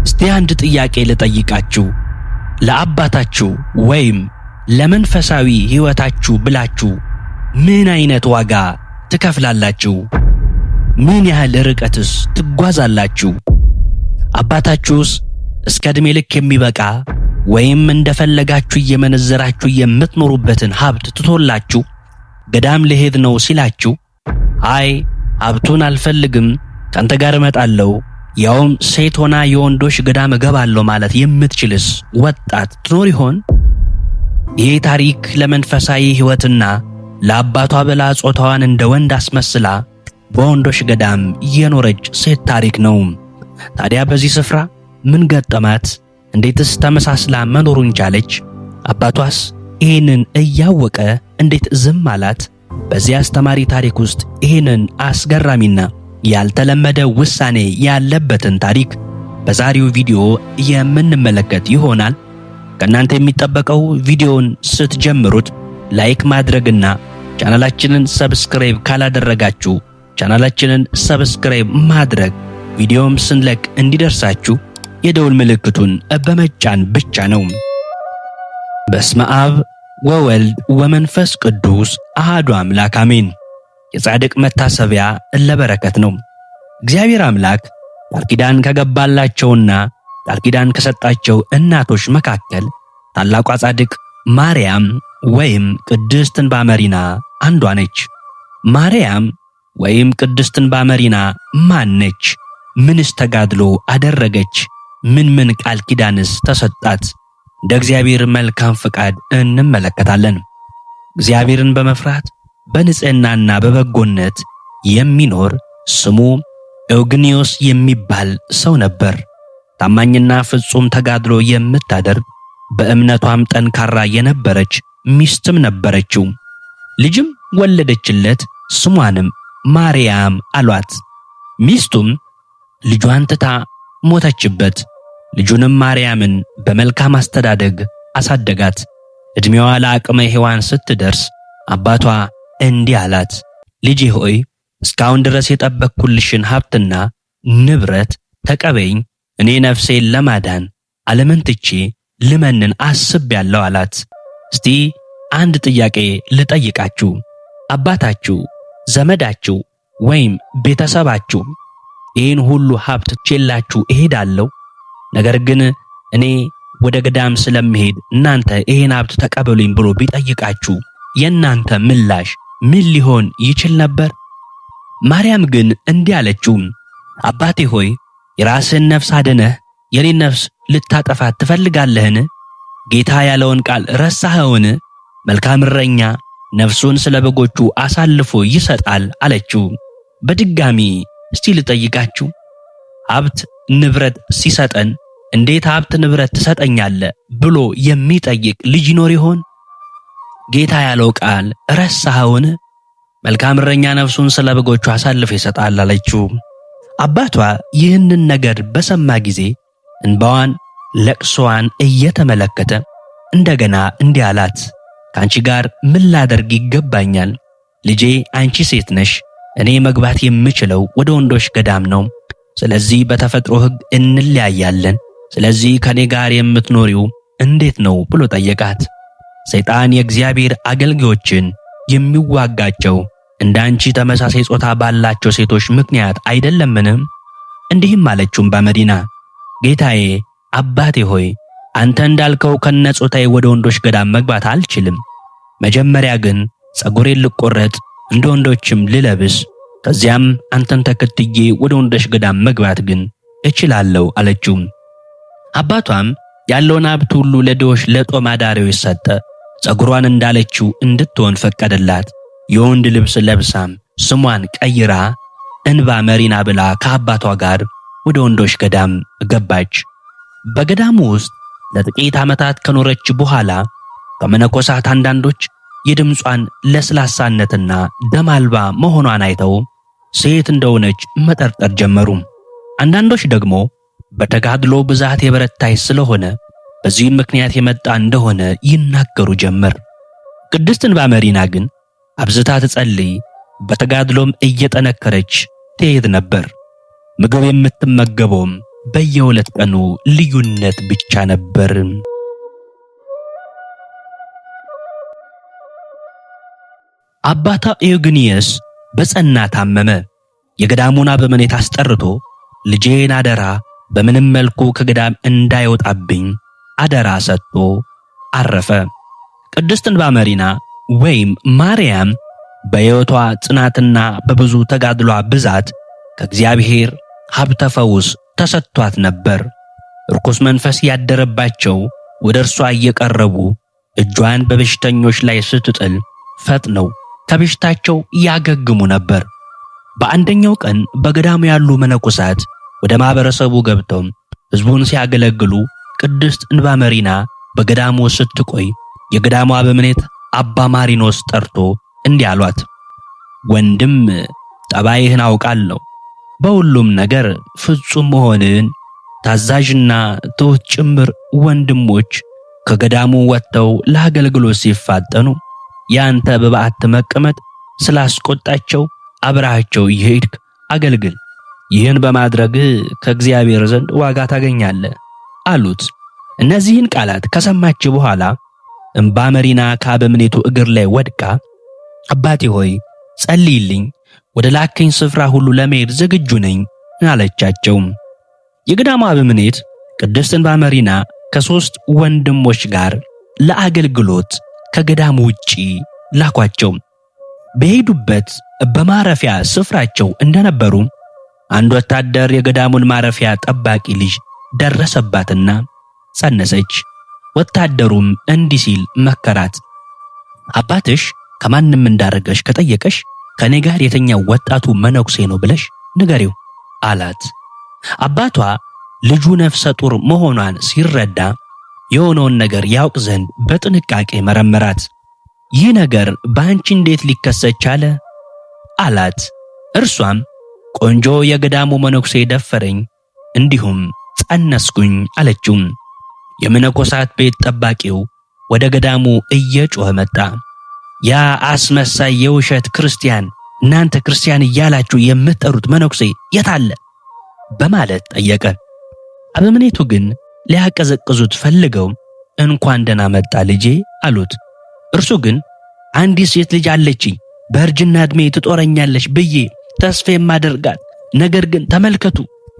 እስቲ አንድ ጥያቄ ልጠይቃችሁ። ለአባታችሁ ወይም ለመንፈሳዊ ሕይወታችሁ ብላችሁ ምን አይነት ዋጋ ትከፍላላችሁ? ምን ያህል ርቀትስ ትጓዛላችሁ? አባታችሁስ እስከ ዕድሜ ልክ የሚበቃ ወይም እንደፈለጋችሁ እየመነዘራችሁ የምትኖሩበትን ሀብት ትቶላችሁ ገዳም ልሄድ ነው ሲላችሁ አይ ሀብቱን አልፈልግም ካንተ ጋር እመጣለሁ ያውም ሴት ሆና የወንዶች ገዳም እገባለሁ ማለት የምትችልስ ወጣት ትኖር ይሆን? ይህ ታሪክ ለመንፈሳዊ ሕይወትና ለአባቷ ብላ ጾታዋን እንደ ወንድ አስመስላ በወንዶች ገዳም የኖረች ሴት ታሪክ ነው። ታዲያ በዚህ ስፍራ ምን ገጠማት? እንዴትስ ተመሳስላ መኖሩን ቻለች? አባቷስ ይህንን እያወቀ እንዴት ዝም አላት? በዚህ አስተማሪ ታሪክ ውስጥ ይህንን አስገራሚና ያልተለመደ ውሳኔ ያለበትን ታሪክ በዛሬው ቪዲዮ የምንመለከት ይሆናል። ከእናንተ የሚጠበቀው ቪዲዮውን ስትጀምሩት ላይክ ማድረግና ቻናላችንን ሰብስክራይብ ካላደረጋችሁ ቻናላችንን ሰብስክራይብ ማድረግ ቪዲዮም ስንለቅ እንዲደርሳችሁ የደውል ምልክቱን በመጫን ብቻ ነው። በስመ አብ ወወልድ ወመንፈስ ቅዱስ አሐዱ አምላክ አሜን። የጻድቅ መታሰቢያ ለበረከት ነው። እግዚአብሔር አምላክ ቃል ኪዳን ከገባላቸውና ቃል ኪዳን ከሰጣቸው እናቶች መካከል ታላቋ ጻድቅ ማርያም ወይም ቅድስት እንባ መሪና አንዷ ነች። ማርያም ወይም ቅድስት እንባ መሪና ማን ነች? ምንስ ተጋድሎ አደረገች? ምን ቃል ኪዳንስ ተሰጣት? እንደ እግዚአብሔር መልካም ፍቃድ እንመለከታለን። እግዚአብሔርን በመፍራት በንጽህናና በበጎነት የሚኖር ስሙ ኤውግኒዮስ የሚባል ሰው ነበር። ታማኝና ፍጹም ተጋድሎ የምታደርግ በእምነቷም ጠንካራ የነበረች ሚስትም ነበረችው። ልጅም ወለደችለት፣ ስሟንም ማርያም አሏት። ሚስቱም ልጇን ትታ ሞተችበት። ልጁንም ማርያምን በመልካም አስተዳደግ አሳደጋት። ዕድሜዋ ለአቅመ ሔዋን ስትደርስ አባቷ እንዲህ አላት፣ ልጄ ሆይ እስካሁን ድረስ የጠበቅኩልሽን ሀብትና ንብረት ተቀበይኝ። እኔ ነፍሴን ለማዳን ዓለምን ትቼ ልመንን አስቤያለሁ አላት። እስቲ አንድ ጥያቄ ልጠይቃችሁ። አባታችሁ፣ ዘመዳችሁ ወይም ቤተሰባችሁ ይህን ሁሉ ሀብት ትቼላችሁ እሄዳለሁ፣ ነገር ግን እኔ ወደ ገዳም ስለምሄድ እናንተ ይህን ሀብት ተቀበሉኝ ብሎ ቢጠይቃችሁ የእናንተ ምላሽ ምን ሊሆን ይችል ነበር? ማርያም ግን እንዲህ አለችው፣ አባቴ ሆይ የራስህን ነፍስ አድነህ የኔን ነፍስ ልታጠፋት ትፈልጋለህን? ጌታ ያለውን ቃል ረሳኸውን? መልካም እረኛ ነፍሱን ስለ በጎቹ አሳልፎ ይሰጣል አለችው። በድጋሚ እስቲ ልጠይቃችሁ፣ ሀብት ንብረት ሲሰጠን እንዴት ሀብት ንብረት ትሰጠኛለህ ብሎ የሚጠይቅ ልጅ ይኖር ይሆን? ጌታ ያለው ቃል ረሳኸውን? መልካም እረኛ ነፍሱን ስለ በጎቹ አሳልፎ ይሰጣል አለችው። አባቷ ይህንን ነገር በሰማ ጊዜ እንባዋን ለቅሶዋን እየተመለከተ እንደገና እንዲህ አላት፣ ከአንቺ ጋር ምን ላደርግ ይገባኛል? ልጄ አንቺ ሴት ነሽ። እኔ መግባት የምችለው ወደ ወንዶች ገዳም ነው። ስለዚህ በተፈጥሮ ሕግ እንለያያለን። ስለዚህ ከኔ ጋር የምትኖሪው እንዴት ነው ብሎ ጠየቃት። ሰይጣን የእግዚአብሔር አገልጋዮችን የሚዋጋቸው እንዳንቺ ተመሳሳይ ጾታ ባላቸው ሴቶች ምክንያት አይደለምን? እንዲህም አለችውም በመዲና ጌታዬ አባቴ ሆይ አንተ እንዳልከው ከነጾታዬ ወደ ወንዶች ገዳም መግባት አልችልም። መጀመሪያ ግን ጸጉሬን ልቆረጥ እንደ ወንዶችም ልለብስ፣ ከዚያም አንተን ተከትዬ ወደ ወንዶች ገዳም መግባት ግን እችላለሁ አለችው። አባቷም ያለውን ሀብት ሁሉ ለድሆች ለጦም አዳሪዎች ሰጠ። ጸጉሯን እንዳለችው እንድትሆን ፈቀደላት። የወንድ ልብስ ለብሳም ስሟን ቀይራ እንባ መሪና ብላ ከአባቷ ጋር ወደ ወንዶች ገዳም ገባች። በገዳሙ ውስጥ ለጥቂት ዓመታት ከኖረች በኋላ ከመነኮሳት አንዳንዶች የድምጿን ለስላሳነትና ደም አልባ መሆኗን አይተው ሴት እንደሆነች መጠርጠር ጀመሩ። አንዳንዶች ደግሞ በተጋድሎ ብዛት የበረታች ስለሆነ በዚህም ምክንያት የመጣ እንደሆነ ይናገሩ ጀመር። ቅድስት እንባ መሪና ግን አብዝታ ትጸልይ፣ በተጋድሎም እየጠነከረች ትሄድ ነበር። ምግብ የምትመገበውም በየ2 ቀኑ ልዩነት ብቻ ነበር። አባታ ኤውግኒየስ በጸና ታመመ። የገዳሙን አበምኔት አስጠርቶ ልጄን አደራ በምንም መልኩ ከገዳም እንዳይወጣብኝ አደራ ሰጥቶ አረፈ። ቅድስት እንባመሪና ወይም ማርያም በሕይወቷ ጽናትና በብዙ ተጋድሏ ብዛት ከእግዚአብሔር ሀብተ ፈውስ ተሰጥቷት ነበር። ርኩስ መንፈስ ያደረባቸው ወደ እርሷ እየቀረቡ እጇን በበሽተኞች ላይ ስትጥል ፈጥነው ከበሽታቸው ያገግሙ ነበር። በአንደኛው ቀን በገዳሙ ያሉ መነኮሳት ወደ ማህበረሰቡ ገብተው ሕዝቡን ሲያገለግሉ ቅድስት እንባመሪና በገዳሙ ስትቆይ የገዳሙ አበምኔት አባ ማሪኖስ ጠርቶ እንዲህ አሏት። ወንድም ጠባይህን አውቃለሁ። በሁሉም ነገር ፍጹም መሆንን ታዛዥና ትሑት ጭምር ወንድሞች ከገዳሙ ወጥተው ለአገልግሎት ሲፋጠኑ ያንተ በበዓት መቀመጥ ስላስቆጣቸው አብረሃቸው እየሄድክ አገልግል። ይህን በማድረግ ከእግዚአብሔር ዘንድ ዋጋ ታገኛለህ አሉት። እነዚህን ቃላት ከሰማች በኋላ እንባመሪና ከአበምኔቱ እግር ላይ ወድቃ አባቴ ሆይ ጸልይልኝ፣ ወደ ላከኝ ስፍራ ሁሉ ለመሄድ ዝግጁ ነኝ አለቻቸው። የገዳሙ አበምኔት ቅድስት እንባመሪና ከ3 ወንድሞች ጋር ለአገልግሎት ከገዳሙ ውጪ ላኳቸው። በሄዱበት በማረፊያ ስፍራቸው እንደነበሩ አንድ ወታደር የገዳሙን ማረፊያ ጠባቂ ልጅ ደረሰባትና ጸነሰች። ወታደሩም እንዲህ ሲል መከራት፣ አባትሽ ከማንም እንዳረገሽ ከጠየቀሽ ከኔ ጋር የተኛው ወጣቱ መነኩሴ ነው ብለሽ ንገሪው አላት። አባቷ ልጁ ነፍሰ ጡር መሆኗን ሲረዳ የሆነውን ነገር ያውቅ ዘንድ በጥንቃቄ መረመራት። ይህ ነገር በአንቺ እንዴት ሊከሰት ቻለ አላት። እርሷም ቆንጆ የገዳሙ መነኩሴ ደፈረኝ፣ እንዲሁም ጸነስኩኝ አለችው። የመነኮሳት ቤት ጠባቂው ወደ ገዳሙ እየጮኸ መጣ። ያ አስመሳይ የውሸት ክርስቲያን፣ እናንተ ክርስቲያን እያላችሁ የምትጠሩት መነኩሴ የት አለ በማለት ጠየቀ። አበምኔቱ ግን ሊያቀዘቅዙት ፈልገው እንኳን ደህና መጣ ልጄ አሉት። እርሱ ግን አንዲት ሴት ልጅ አለችኝ፣ በእርጅና ዕድሜ ትጦረኛለች ብዬ ተስፋ የማደርጋት፣ ነገር ግን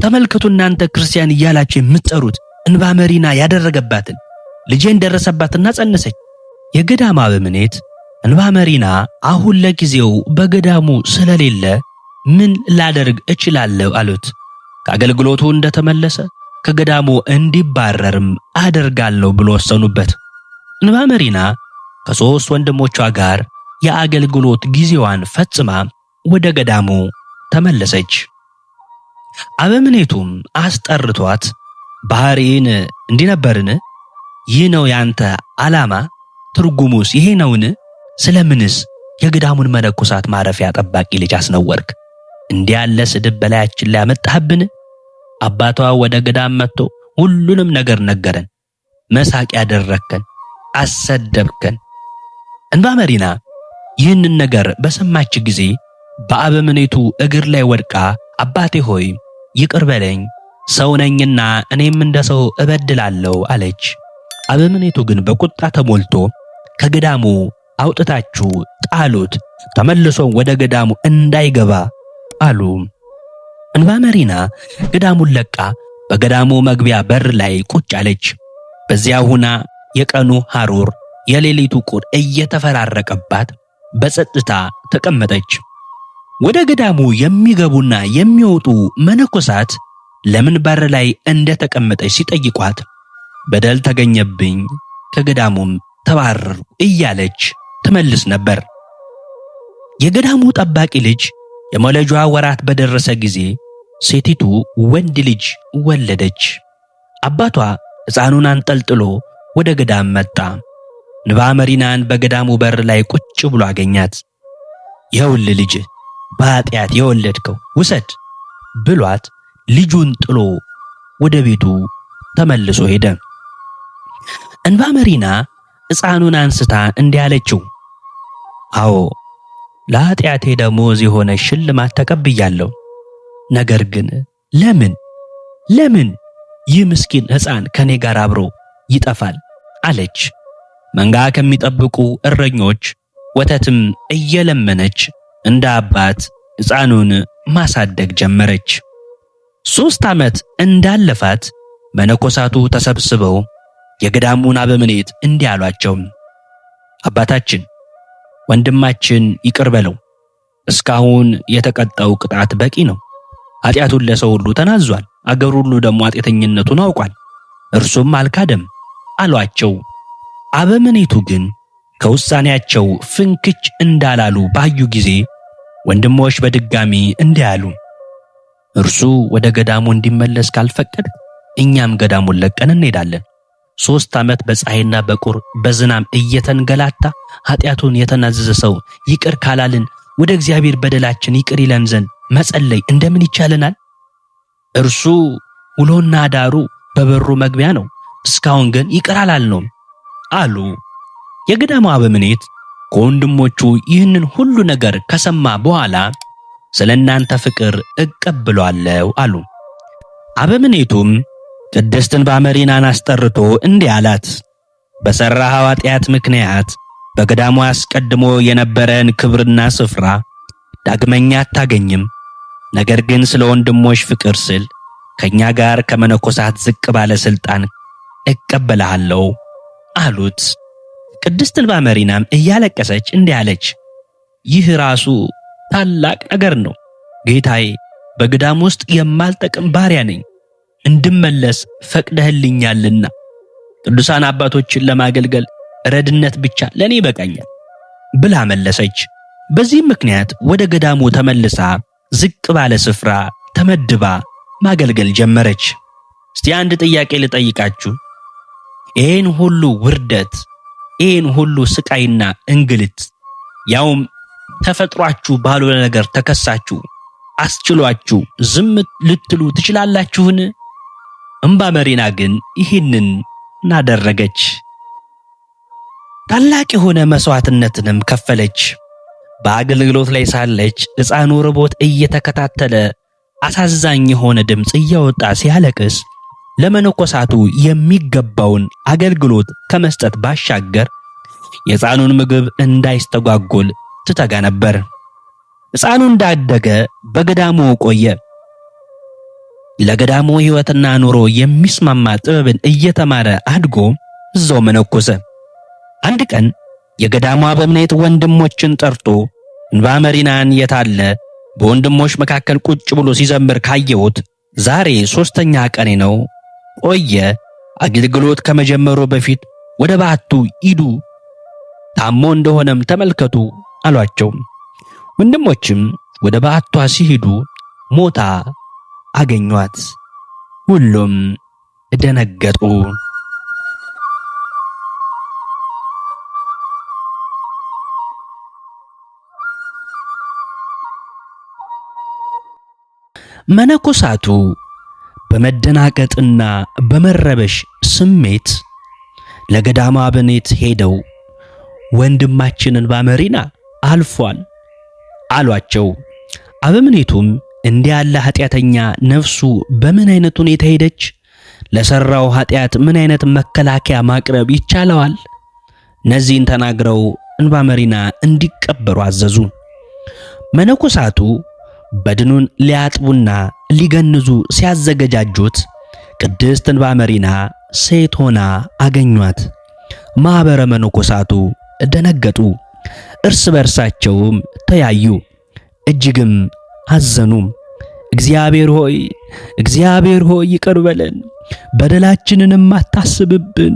ተመልከቱ እናንተ ክርስቲያን እያላችሁ የምትጠሩት እንባመሪና ያደረገባትን ልጄን ደረሰባትና ጸነሰች። የገዳሙ አበምኔት እንባመሪና አሁን ለጊዜው በገዳሙ ስለሌለ ምን ላደርግ እችላለሁ አሉት። ከአገልግሎቱ እንደተመለሰ ከገዳሙ እንዲባረርም አደርጋለሁ ብሎ ወሰኑበት። እንባመሪና ከ3 ወንድሞቿ ጋር የአገልግሎት ጊዜዋን ፈጽማ ወደ ገዳሙ ተመለሰች። አበምኔቱም አስጠርቷት ባህሪን እንዲህ ነበርን? ይህ ነው ያንተ ዓላማ? ትርጉሙስ ይሄ ነውን? ስለምንስ የገዳሙን መነኮሳት ማረፊያ ጠባቂ ልጅ አስነወርክ? እንዲህ ያለ ስድብ በላያችን ላይ አመጣህብን? አባቷ ወደ ገዳም መጥቶ ሁሉንም ነገር ነገረን። መሳቅ ያደረከን፣ አሰደብከን። እንባመሪና ይህንን ነገር በሰማች ጊዜ በአበምኔቱ እግር ላይ ወድቃ አባቴ ሆይ ይቅር በለኝ፣ ሰው ነኝና እኔም እንደ ሰው እበድላለሁ አለች። አበምኔቱ ግን በቁጣ ተሞልቶ ከገዳሙ አውጥታችሁ ጣሉት፣ ተመልሶ ወደ ገዳሙ እንዳይገባ አሉ። እንባመሪና ገዳሙን ለቃ በገዳሙ መግቢያ በር ላይ ቁጭ አለች። በዚያ ሁና የቀኑ ሐሩር የሌሊቱ ቁር እየተፈራረቀባት በጸጥታ ተቀመጠች። ወደ ገዳሙ የሚገቡና የሚወጡ መነኮሳት ለምን በር ላይ እንደተቀመጠች ሲጠይቋት በደል ተገኘብኝ፣ ከገዳሙም ተባረርኩ እያለች ትመልስ ነበር። የገዳሙ ጠባቂ ልጅ የመውለጇ ወራት በደረሰ ጊዜ ሴቲቱ ወንድ ልጅ ወለደች። አባቷ ሕፃኑን አንጠልጥሎ ወደ ገዳም መጣ። እንባመሪናን በገዳሙ በር ላይ ቁጭ ብሎ አገኛት። ይኸውልህ ልጅ በኃጢአት የወለድከው ውሰድ ብሏት ልጁን ጥሎ ወደ ቤቱ ተመልሶ ሄደ። እንባመሪና ሕፃኑን አንስታ እንዲህ አለችው፣ አዎ ለኃጢአቴ ደሞዝ የሆነ ሽልማት ተቀብያለሁ። ነገር ግን ለምን ለምን ይህ ምስኪን ሕፃን ከኔ ጋር አብሮ ይጠፋል አለች። መንጋ ከሚጠብቁ እረኞች ወተትም እየለመነች እንደ አባት ሕፃኑን ማሳደግ ጀመረች። 3 ዓመት እንዳለፋት መነኮሳቱ ተሰብስበው የገዳሙን አበምኔት እንዲህ አሏቸው። አባታችን ወንድማችን ይቅር በለው። እስካሁን የተቀጣው ቅጣት በቂ ነው። ኃጢአቱን ለሰው ሁሉ ተናዟል። አገር ሁሉ ደግሞ ኃጢአተኝነቱን አውቋል። እርሱም አልካደም አሏቸው። አበምኔቱ ግን ከውሳኔያቸው ፍንክች እንዳላሉ ባዩ ጊዜ ወንድሞች በድጋሚ እንዲህ አሉ። እርሱ ወደ ገዳሙ እንዲመለስ ካልፈቀደ እኛም ገዳሙን ለቀን እንሄዳለን። 3 ዓመት በፀሐይና በቁር በዝናም እየተንገላታ ኃጢአቱን የተናዘዘ ሰው ይቅር ካላልን ወደ እግዚአብሔር በደላችን ይቅር ይለን ዘንድ መጸለይ እንደምን ይቻለናል? እርሱ ውሎና ዳሩ በበሩ መግቢያ ነው። እስካሁን ግን ይቅር አላልነውም አሉ። የገዳሙ አበምኔት ከወንድሞቹ ይህንን ሁሉ ነገር ከሰማ በኋላ ስለ እናንተ ፍቅር እቀበላለሁ አሉ። አበምኔቱም ቅድስት እንባመሪናን አስጠርቶ እንዲህ አላት። በሠራኸው ኃጢአት ምክንያት በገዳሙ አስቀድሞ የነበረን ክብርና ስፍራ ዳግመኛ አታገኝም። ነገር ግን ስለ ወንድሞች ፍቅር ስል ከእኛ ጋር ከመነኮሳት ዝቅ ባለ ሥልጣን እቀበልሃለሁ አሉት። ቅድስት እንባመሪናም እያለቀሰች እንዲህ አለች። ይህ ራሱ ታላቅ ነገር ነው። ጌታዬ፣ በገዳም ውስጥ የማልጠቅም ባሪያ ነኝ። እንድመለስ ፈቅደህልኛልና ቅዱሳን አባቶችን ለማገልገል ረድነት ብቻ ለኔ ይበቃኛል ብላ መለሰች። በዚህም ምክንያት ወደ ገዳሙ ተመልሳ ዝቅ ባለ ስፍራ ተመድባ ማገልገል ጀመረች። እስቲ አንድ ጥያቄ ልጠይቃችሁ። ይህን ሁሉ ውርደት፣ ይህን ሁሉ ስቃይና እንግልት ያውም ተፈጥሯችሁ ባልሆነ ነገር ተከሳችሁ አስችሏችሁ ዝም ልትሉ ትችላላችሁን? እንባመሪና ግን ይህንን እናደረገች። ታላቅ የሆነ መስዋዕትነትንም ከፈለች። በአገልግሎት ላይ ሳለች ሕፃኑ ርቦት እየተከታተለ አሳዛኝ የሆነ ድምፅ እያወጣ ሲያለቅስ ለመነኮሳቱ የሚገባውን አገልግሎት ከመስጠት ባሻገር የሕፃኑን ምግብ እንዳይስተጓጎል ትተጋ ነበር። ሕፃኑ እንዳደገ በገዳሙ ቆየ። ለገዳሙ ሕይወትና ኑሮ የሚስማማ ጥበብን እየተማረ አድጎ እዛው መነኮሰ። አንድ ቀን የገዳሙ አበምኔት ወንድሞችን ጠርቶ እንባመሪናን የታለ በወንድሞች መካከል ቁጭ ብሎ ሲዘምር ካየሁት ዛሬ 3ኛ ቀኔ ነው። ቆየ። አገልግሎት ከመጀመሩ በፊት ወደ ባቱ ሂዱ፣ ታሞ እንደሆነም ተመልከቱ አሏቸው። ወንድሞችም ወደ ባቷ ሲሄዱ ሞታ አገኟት። ሁሉም ደነገጡ። መነኮሳቱ በመደናገጥና በመረበሽ ስሜት ለገዳሙ አበምኔት ሄደው ወንድማችን እንባመሪና አልፏል አሏቸው። አበምኔቱም እንዲህ ያለ ኃጢአተኛ ነፍሱ በምን አይነት ሁኔታ ሄደች? ለሰራው ኃጢአት ምን አይነት መከላከያ ማቅረብ ይቻለዋል? እነዚህን ተናግረው እንባመሪና እንዲቀበሩ አዘዙ። መነኮሳቱ በድኑን ሊያጥቡና ሊገንዙ ሲያዘገጃጁት ቅድስት እንባመሪና ሴት ሆና አገኟት። ማኅበረ መነኮሳቱ ደነገጡ፣ እርስ በርሳቸውም ተያዩ፣ እጅግም አዘኑ። እግዚአብሔር ሆይ ይቅር በለን፣ በደላችንንም አታስብብን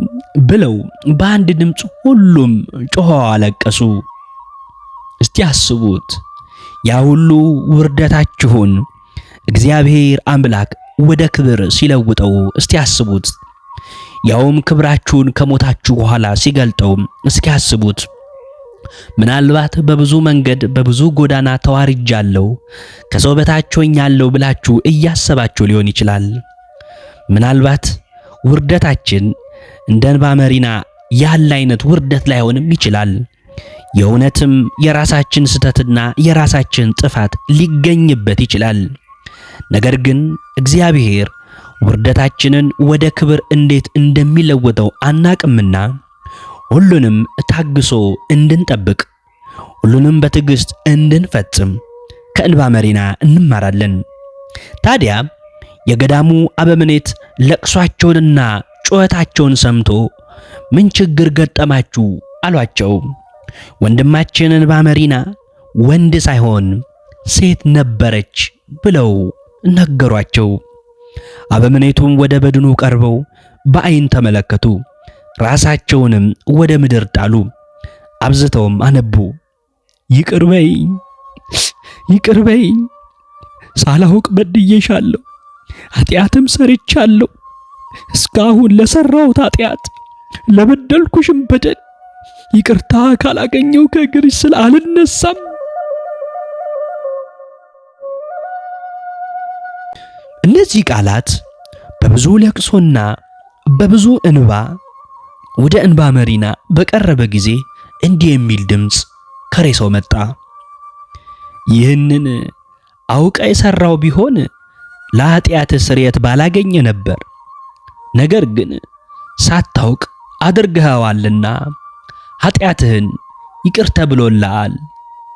ብለው በአንድ ድምፅ ሁሉም ጮኸው አለቀሱ። እስቲ አስቡት፣ ያ ሁሉ ውርደታችሁን እግዚአብሔር አምላክ ወደ ክብር ሲለውጠው እስቲ አስቡት። ያውም ክብራችሁን ከሞታችሁ በኋላ ሲገልጠው እስኪ አስቡት። ምናልባት በብዙ መንገድ በብዙ ጎዳና ተዋርጃለሁ፣ ከሰው በታች ሆኛለሁ ብላችሁ እያሰባችሁ ሊሆን ይችላል። ምናልባት ውርደታችን እንደ እንባመሪና ያለ አይነት ውርደት ላይሆንም ይችላል። የእውነትም የራሳችን ስተትና የራሳችን ጥፋት ሊገኝበት ይችላል። ነገር ግን እግዚአብሔር ውርደታችንን ወደ ክብር እንዴት እንደሚለውጠው አናቅምና ሁሉንም ታግሶ እንድንጠብቅ ሁሉንም በትዕግስት እንድንፈጽም ከእንባ መሪና እንማራለን። ታዲያ የገዳሙ አበምኔት ለቅሷቸውንና ጩኸታቸውን ሰምቶ ምን ችግር ገጠማችሁ አሏቸው። ወንድማችን እንባ መሪና ወንድ ሳይሆን ሴት ነበረች ብለው ነገሯቸው። አበምኔቱም ወደ በድኑ ቀርበው በዓይን ተመለከቱ፣ ራሳቸውንም ወደ ምድር ጣሉ፣ አብዝተውም አነቡ። ይቅር በይኝ፣ ሳላውቅ በድዬሻለሁ፣ ኃጢአትም ሰርቻለሁ። እስካሁን ለሰራሁት ኃጢአት ለበደልኩሽም በደል ይቅርታ ካላገኘው ከእግርሽ ስለ አልነሳም። እነዚህ ቃላት በብዙ ለቅሶና በብዙ እንባ ወደ እንባ መሪና በቀረበ ጊዜ እንዲህ የሚል ድምፅ ከሬሳው መጣ። ይህንን አውቀ የሰራው ቢሆን ለኃጢአት ስርየት ባላገኘ ነበር። ነገር ግን ሳታውቅ አድርገኸዋልና ኃጢአትህን ይቅር ተብሎልሃል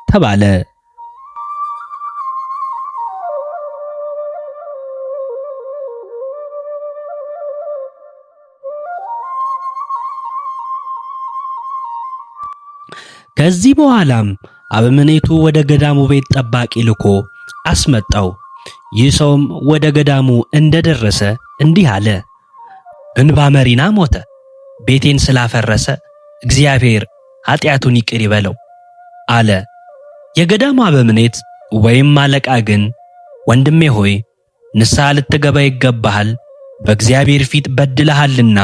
ተባለ። ከዚህ በኋላም አበምኔቱ ወደ ገዳሙ ቤት ጠባቂ ልኮ አስመጣው። ይህ ሰውም ወደ ገዳሙ እንደደረሰ እንዲህ አለ። እንባ መሪና ሞተ። ቤቴን ስላፈረሰ እግዚአብሔር ኃጢአቱን ይቅር ይበለው አለ። የገዳሙ አበምኔት ወይም አለቃ ግን ወንድሜ ሆይ ንስሐ ልትገባ ይገባሃል፣ በእግዚአብሔር ፊት በድለሃልና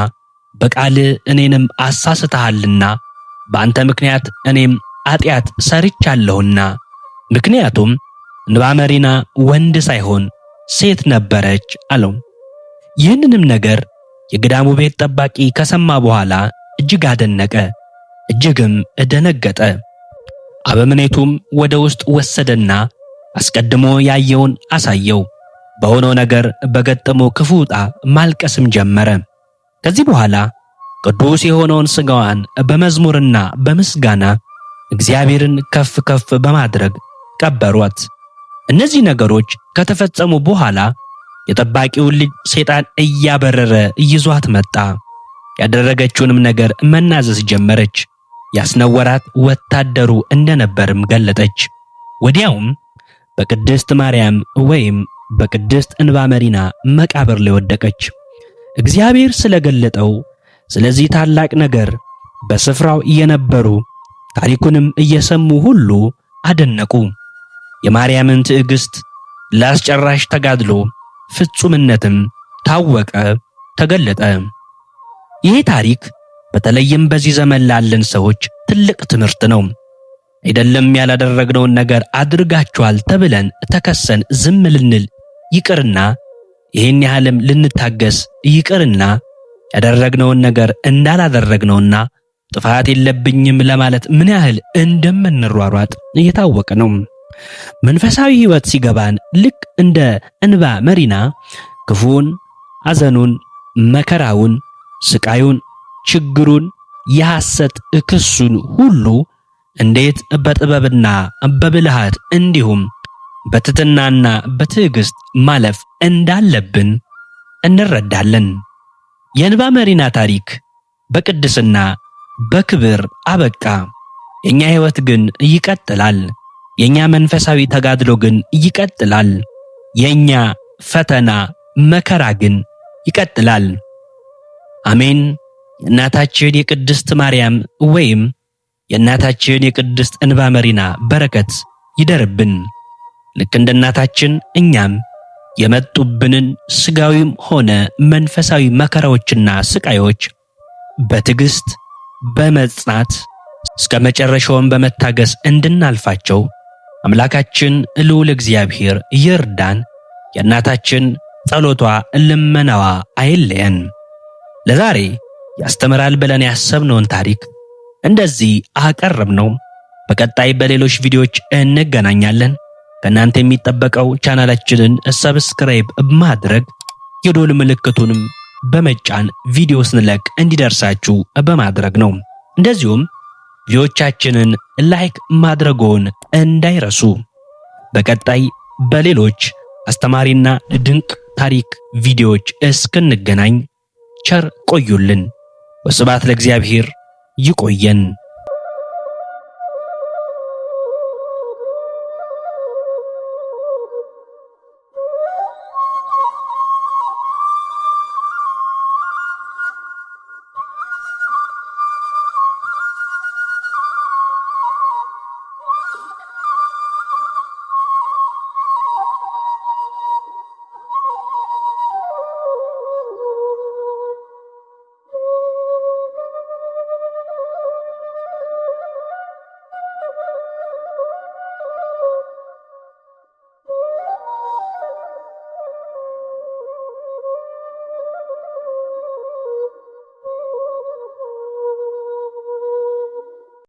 በቃል እኔንም አሳስተሃልና በአንተ ምክንያት እኔም ኃጢአት ሰርቻለሁና፣ ምክንያቱም እንባ መሪና ወንድ ሳይሆን ሴት ነበረች አለው። ይህንንም ነገር የገዳሙ ቤት ጠባቂ ከሰማ በኋላ እጅግ አደነቀ፣ እጅግም ደነገጠ። አበምኔቱም ወደ ውስጥ ወሰደና አስቀድሞ ያየውን አሳየው። በሆነው ነገር በገጠመው ክፉ ዕጣ ማልቀስም ጀመረ። ከዚህ በኋላ ቅዱስ የሆነውን ሥጋዋን በመዝሙርና በምስጋና እግዚአብሔርን ከፍ ከፍ በማድረግ ቀበሯት። እነዚህ ነገሮች ከተፈጸሙ በኋላ የጠባቂውን ልጅ ሰይጣን እያበረረ ይዟት መጣ። ያደረገችውንም ነገር መናዘዝ ጀመረች። ያስነወራት ወታደሩ እንደነበርም ገለጠች። ወዲያውም በቅድስት ማርያም ወይም በቅድስት እንባ መሪና መቃብር ላይ ወደቀች። እግዚአብሔር ስለገለጠው ስለዚህ ታላቅ ነገር በስፍራው የነበሩ ታሪኩንም እየሰሙ ሁሉ አደነቁ። የማርያምን ትዕግስት፣ ለአስጨራሽ ተጋድሎ ፍጹምነትም ታወቀ፣ ተገለጠ። ይህ ታሪክ በተለይም በዚህ ዘመን ላለን ሰዎች ትልቅ ትምህርት ነው። አይደለም ያላደረግነውን ነገር አድርጋችኋል ተብለን ተከሰን ዝም ልንል ይቅርና ይህን ያህልም ልንታገስ ይቅርና ያደረግነውን ነገር እንዳላደረግነውና ጥፋት የለብኝም ለማለት ምን ያህል እንደምንሯሯጥ እየታወቀ ነው። መንፈሳዊ ሕይወት ሲገባን ልክ እንደ እንባ መሪና ክፉን፣ ሐዘኑን፣ መከራውን፣ ስቃዩን፣ ችግሩን፣ የሐሰት ክሱን ሁሉ እንዴት በጥበብና በብልሃት እንዲሁም በትሕትናና በትዕግስት ማለፍ እንዳለብን እንረዳለን። የእንባ መሪና ታሪክ በቅድስና በክብር አበቃ። የኛ ሕይወት ግን ይቀጥላል። የኛ መንፈሳዊ ተጋድሎ ግን ይቀጥላል። የኛ ፈተና መከራ ግን ይቀጥላል። አሜን። የእናታችን የቅድስት ማርያም ወይም የእናታችን የቅድስት እንባ መሪና በረከት ይደርብን። ልክ እንደ እናታችን እኛም የመጡብንን ስጋዊም ሆነ መንፈሳዊ መከራዎችና ስቃዮች በትዕግስት በመጽናት እስከ መጨረሻውን በመታገስ እንድናልፋቸው አምላካችን ልዑል እግዚአብሔር ይርዳን። የእናታችን ጸሎቷ ልመናዋ አይለየን። ለዛሬ ያስተምራል ብለን ያሰብነውን ታሪክ እንደዚህ አቀረብነው። በቀጣይ በሌሎች ቪዲዮዎች እንገናኛለን። ከእናንተ የሚጠበቀው ቻናላችንን ሰብስክራይብ ማድረግ የደወል ምልክቱንም በመጫን ቪዲዮ ስንለቅ እንዲደርሳችሁ በማድረግ ነው። እንደዚሁም ቪዲዮቻችንን ላይክ ማድረግዎን እንዳይረሱ። በቀጣይ በሌሎች አስተማሪና ድንቅ ታሪክ ቪዲዮዎች እስክንገናኝ ቸር ቆዩልን። ወስብሐት ለእግዚአብሔር። ይቆየን።